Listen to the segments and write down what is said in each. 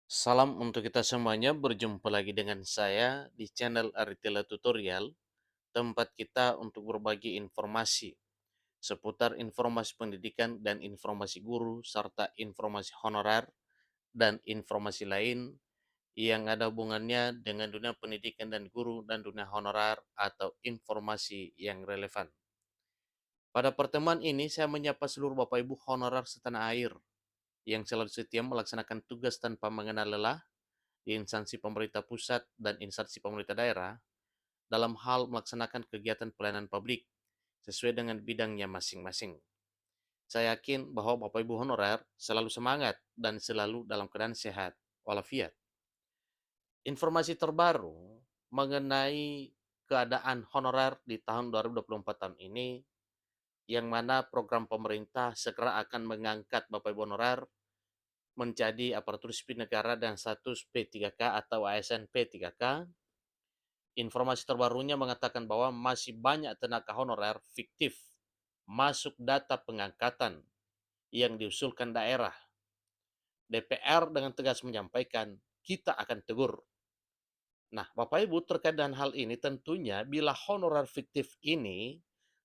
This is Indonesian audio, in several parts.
Salam untuk kita semuanya, berjumpa lagi dengan saya di channel Aritila Tutorial, tempat kita untuk berbagi informasi seputar informasi pendidikan dan informasi guru, serta informasi honorer dan informasi lain yang ada hubungannya dengan dunia pendidikan dan guru dan dunia honorer atau informasi yang relevan. Pada pertemuan ini, saya menyapa seluruh Bapak Ibu honorer setanah air yang selalu setia melaksanakan tugas tanpa mengenal lelah di instansi pemerintah pusat dan instansi pemerintah daerah dalam hal melaksanakan kegiatan pelayanan publik sesuai dengan bidangnya masing-masing. Saya yakin bahwa Bapak Ibu honorer selalu semangat dan selalu dalam keadaan sehat walafiat. Informasi terbaru mengenai keadaan honorer di tahun 2024 tahun ini, yang mana program pemerintah segera akan mengangkat Bapak Ibu honorer menjadi aparatur sipil negara dan status P3K atau ASN P3K. Informasi terbarunya mengatakan bahwa masih banyak tenaga honorer fiktif masuk data pengangkatan yang diusulkan daerah. DPR dengan tegas menyampaikan, kita akan tegur. Nah, Bapak Ibu, terkait dengan hal ini tentunya bila honorer fiktif ini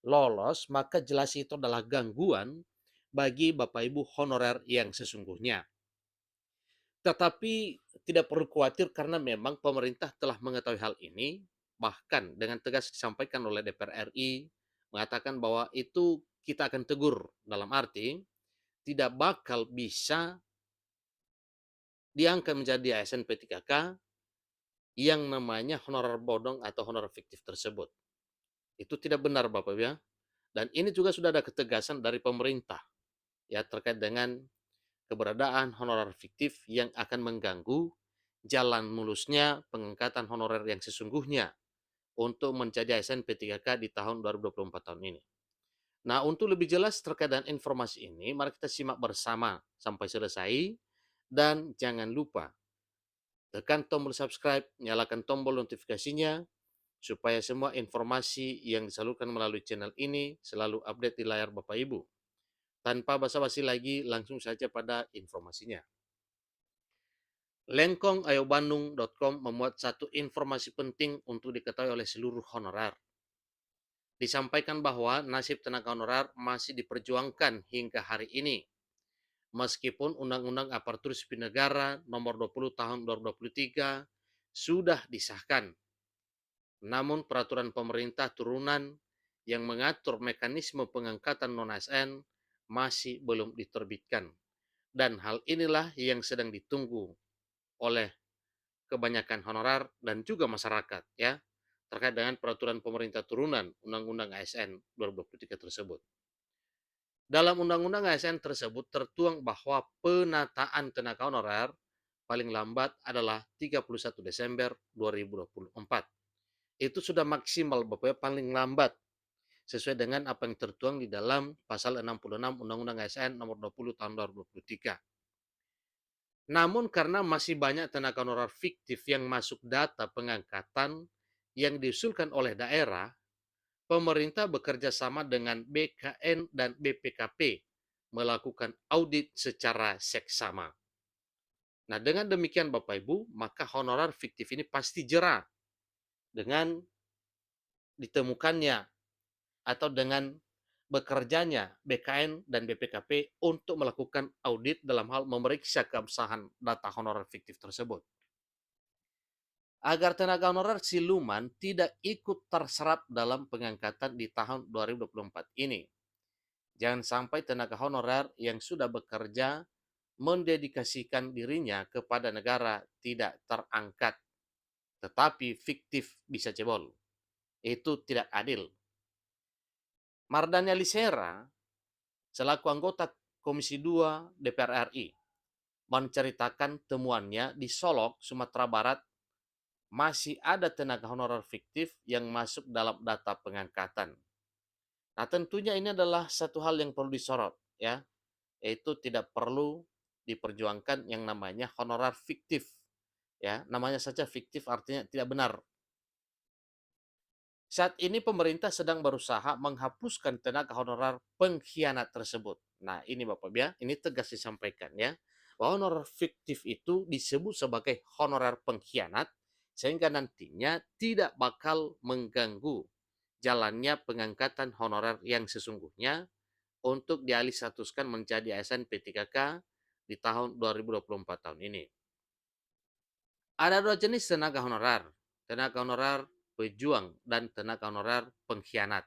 lolos, maka jelas itu adalah gangguan bagi Bapak Ibu honorer yang sesungguhnya. Tetapi tidak perlu khawatir karena memang pemerintah telah mengetahui hal ini, bahkan dengan tegas disampaikan oleh DPR RI, mengatakan bahwa itu kita akan tegur, dalam arti tidak bakal bisa diangkat menjadi ASN P3K yang namanya honorer bodong atau honorer fiktif tersebut. Itu tidak benar Bapak ya. Dan ini juga sudah ada ketegasan dari pemerintah ya terkait dengan keberadaan honorer fiktif yang akan mengganggu jalan mulusnya pengangkatan honorer yang sesungguhnya untuk menjadi ASN P3K di tahun 2024 tahun ini. Nah, untuk lebih jelas terkait dengan informasi ini, mari kita simak bersama sampai selesai dan jangan lupa tekan tombol subscribe, nyalakan tombol notifikasinya supaya semua informasi yang disalurkan melalui channel ini selalu update di layar Bapak Ibu. Tanpa basa-basi lagi, langsung saja pada informasinya. Lengkongayobandung.com memuat satu informasi penting untuk diketahui oleh seluruh honorer. Disampaikan bahwa nasib tenaga honorer masih diperjuangkan hingga hari ini. Meskipun Undang-Undang Aparatur Sipil Negara Nomor 20 Tahun 2023 sudah disahkan, namun peraturan pemerintah turunan yang mengatur mekanisme pengangkatan non-ASN masih belum diterbitkan. Dan hal inilah yang sedang ditunggu oleh kebanyakan honorer dan juga masyarakat ya terkait dengan peraturan pemerintah turunan Undang-Undang ASN 2023 tersebut. Dalam Undang-Undang ASN tersebut tertuang bahwa penataan tenaga honorer paling lambat adalah 31 Desember 2024. Itu sudah maksimal Bapak ya, paling lambat sesuai dengan apa yang tertuang di dalam pasal 66 Undang-Undang ASN nomor 20 tahun 2023. Namun karena masih banyak tenaga honorer fiktif yang masuk data pengangkatan yang diusulkan oleh daerah, pemerintah bekerja sama dengan BKN dan BPKP melakukan audit secara seksama. Nah, dengan demikian Bapak Ibu, maka honorer fiktif ini pasti jera dengan ditemukannya atau dengan bekerjanya BKN dan BPKP untuk melakukan audit dalam hal memeriksa keabsahan data honorer fiktif tersebut. Agar tenaga honorer siluman tidak ikut terserap dalam pengangkatan di tahun 2024 ini. Jangan sampai tenaga honorer yang sudah bekerja mendedikasikan dirinya kepada negara tidak terangkat, tetapi fiktif bisa jebol. Itu tidak adil. Mardania Lisera, selaku anggota Komisi 2 DPR RI, menceritakan temuannya di Solok, Sumatera Barat, masih ada tenaga honorer fiktif yang masuk dalam data pengangkatan. Nah, tentunya ini adalah satu hal yang perlu disorot, ya, yaitu tidak perlu diperjuangkan yang namanya honorer fiktif. Ya, namanya saja fiktif artinya tidak benar. Saat ini pemerintah sedang berusaha menghapuskan tenaga honorer pengkhianat tersebut. Nah, ini Bapak ya, ini tegas disampaikan ya. bahwa honorer fiktif itu disebut sebagai honorer pengkhianat sehingga nantinya tidak bakal mengganggu jalannya pengangkatan honorer yang sesungguhnya untuk dialih statuskan menjadi ASN P3K di tahun 2024 tahun ini. Ada dua jenis tenaga honorer pejuang dan tenaga honorer pengkhianat.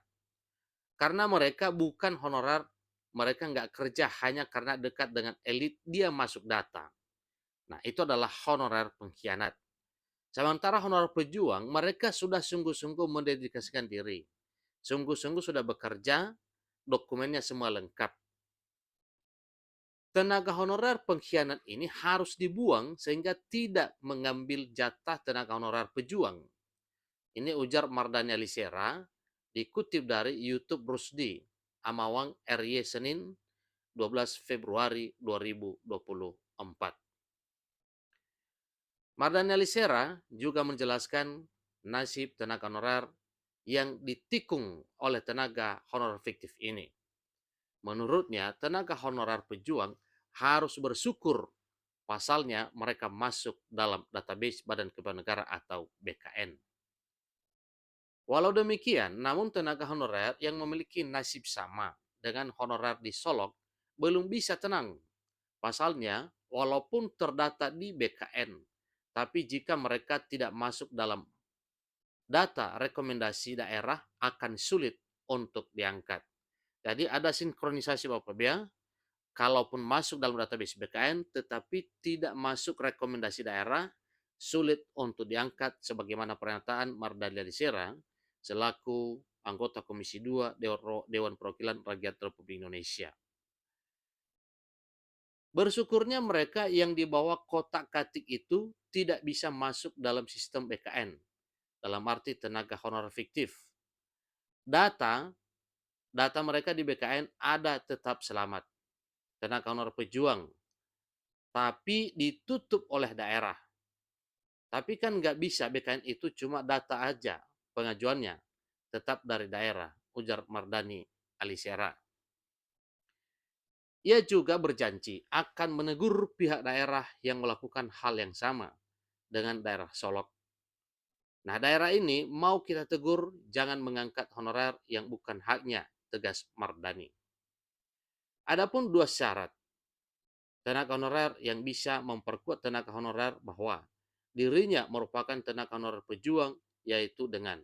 Karena mereka bukan honorer, mereka nggak kerja hanya karena dekat dengan elit, dia masuk data. Nah, itu adalah honorer pengkhianat. Sementara honorer pejuang, mereka sudah sungguh-sungguh mendedikasikan diri. Sungguh-sungguh sudah bekerja, dokumennya semua lengkap. Tenaga honorer pengkhianat ini harus dibuang sehingga tidak mengambil jatah tenaga honorer pejuang. Ini ujar Mardhani Alisera, dikutip dari YouTube Rusdi, Amawang RY Senin 12 Februari 2024. Mardhani Alisera juga menjelaskan nasib tenaga honorer yang ditikung oleh tenaga honorer fiktif ini. Menurutnya, tenaga honorer pejuang harus bersyukur pasalnya mereka masuk dalam database Badan Kepegawaian Negara atau BKN. Walau demikian, namun tenaga honorer yang memiliki nasib sama dengan honorer di Solok belum bisa tenang. Pasalnya, walaupun terdata di BKN, tapi jika mereka tidak masuk dalam data rekomendasi daerah akan sulit untuk diangkat. Jadi ada sinkronisasi Bapak Bia, kalaupun masuk dalam database BKN tetapi tidak masuk rekomendasi daerah, sulit untuk diangkat sebagaimana pernyataan Mardhani Alisera selaku anggota Komisi 2 Dewan Perwakilan Rakyat Republik Indonesia. Bersyukurnya mereka yang di bawah kotak-katik itu tidak bisa masuk dalam sistem BKN, dalam arti tenaga honorer fiktif. Data mereka di BKN ada tetap selamat. Tenaga honorer pejuang, tapi ditutup oleh daerah. Tapi kan nggak bisa, BKN itu cuma data aja pengajuannya, tetap dari daerah, ujar Mardhani Alisera. Ia juga berjanji akan menegur pihak daerah yang melakukan hal yang sama dengan daerah Solok. Nah, daerah ini mau kita tegur jangan mengangkat honorer yang bukan haknya, tegas Mardhani. Adapun dua syarat tenaga honorer yang bisa memperkuat tenaga honorer bahwa dirinya merupakan tenaga honorer pejuang, yaitu dengan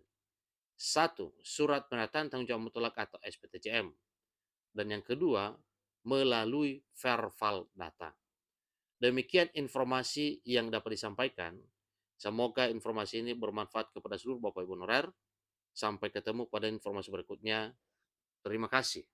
1. Surat pernyataan tanggung jawab mutlak atau SPTJM. Dan yang kedua, melalui verbal data. Demikian informasi yang dapat disampaikan. Semoga informasi ini bermanfaat kepada seluruh Bapak Ibu honorer. Sampai ketemu pada informasi berikutnya. Terima kasih.